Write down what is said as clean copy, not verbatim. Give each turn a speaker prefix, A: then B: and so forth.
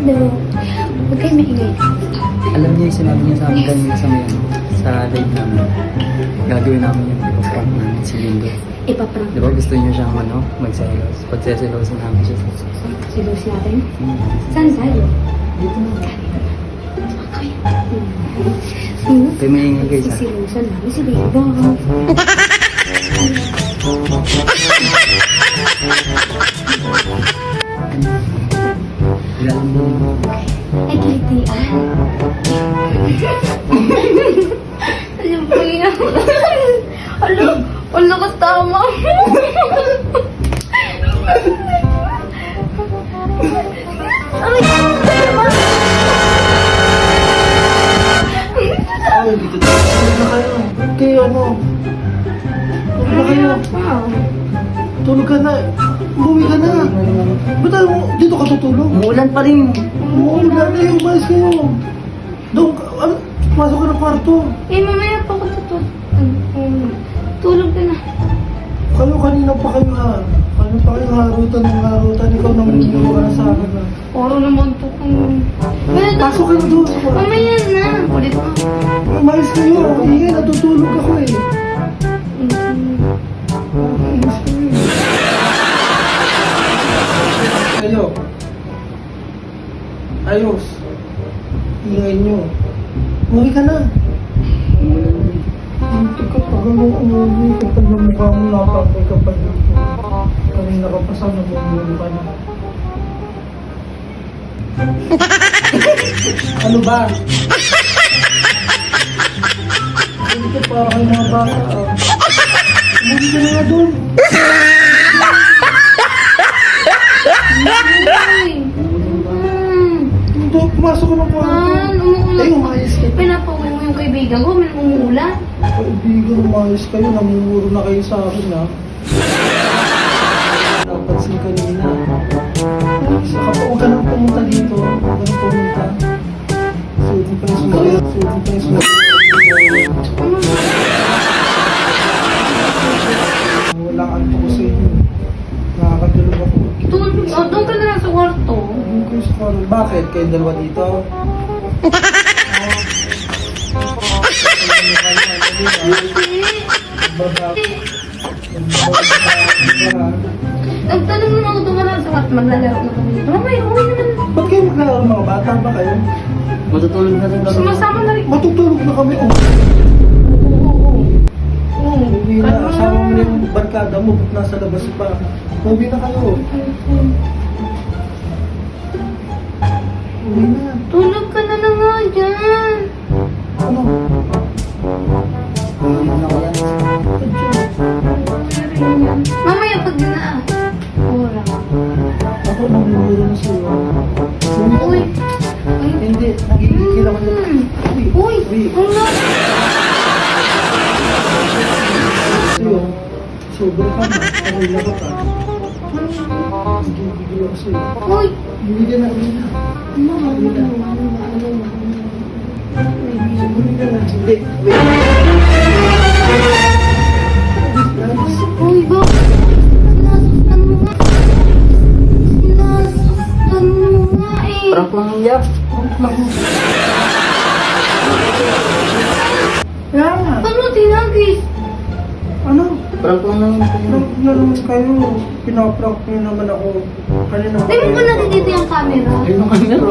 A: Hello. Huwag kayo maingay.
B: Alam niya yung sinabi niya sa amin kanina sa may sa live namin. Gagawin namin yung ipaprank namin si Lindo.
A: Ipaprank.
B: Di ba gusto niyo siyang magselos? Pagseselosin namin siya.
A: Silos natin? Saan tayo?
B: Dito na.
A: Okay.
B: Kayo maingay guys ha.
A: Sisilusan namin si Lindo.
B: Ilan mo?
A: Ay, kilitian. Alam mo yan. Alam ka tama. Ay,
B: Ay, dito na kayo. Kayo ano? Tulog na kayo. Tulog ka na. Umuwi ka na. Ba't dito ka tutulog? Umuulan pa rin. Umuulan na yung mas kayo. Doon ka, pasok ka ng kwarto.
A: mamaya pa ako tutulog. Tulog ka na.
B: Kayo kanina pa kayo ha. Kanina pa kayo harutan ng harutan. Ikaw nang hindi ka na sa akin ha.
A: Puro naman to kung...
B: Pasok ka na doon sa kwarto.
A: Mamaya na. Ulit pa.
B: Umayos kayo. Ingay, natutulog ako eh. Umayos kayo. Kayo. Ayos. Ingay nyo. Umuwi ka na. Hindi ka pa gano'ng umuwi. Kapag na mukha mo napapay ka pa dito. Kanina ka pa sana umuwi ka na. Ano ba? Hindi ka para kayo mga bata. Umuwi ka na nga doon. Hindi, pumasok ko ng kwarto.
A: Umuulan.
B: Ay, umayos ka.
A: Pinapauwi mo yung kaibigan ko. May umuulan.
B: Kaibigan, umayos kayo. Namumuro na kayo sa akin, ha? Napansin kanina. Saka pa, huwag ka nang pumunta dito. Huwag ka nang pumunta. Sulit pa yung sulit. Sulit pa yung sulit. Walang anto ko sa inyo. Nakakatulog ako.
A: Doon ka na lang sa kwarto.
B: Ano kayo sa kwarto? Bakit? Kayo dalawa dito?
A: Nagtanong naman ako doon ka na lang sa kwarto. Maglalaro na kami dito. Mamaya, uwi na lang.
B: Ba't kayo maglalaro mga bata ba kayo? Matutulog na rin kami.
A: Sumasama na rin.
B: Matutulog na kami. Oo, uwi na. Asama mo na yung barkada mo. Ba't nasa labas pa? Uwi na kayo. Uwi na.
A: Tulog ka na lang nga dyan.
B: Ano? Uwi na kaya.
A: Mamaya pag na. Ora.
B: Ako namumuro na sa'yo.
A: Uy.
B: Hindi, nagigigil ako na.
A: Uy.
B: Uy.
A: Ano?
B: Sa'yo, sobra ka na. Kanila ka pa. Nagigigil ako sa'yo.
A: Uy.
B: Uwi ka na, uwi na.
A: Ano?
B: Uwi na. Uwi ka na. Hindi, uwi.
A: Uy, ba? Sinasaktan mo nga. Sinasaktan mo nga eh.
B: Prank lang yan. Prank lang. Yan.
A: Ano tinagis?
B: Ano? Prank lang naman kayo. Prank na naman kayo. Pinaprank niyo naman ako. Kanina
A: Hindi mo ba nakikita yung camera?
B: Ayun ang camera.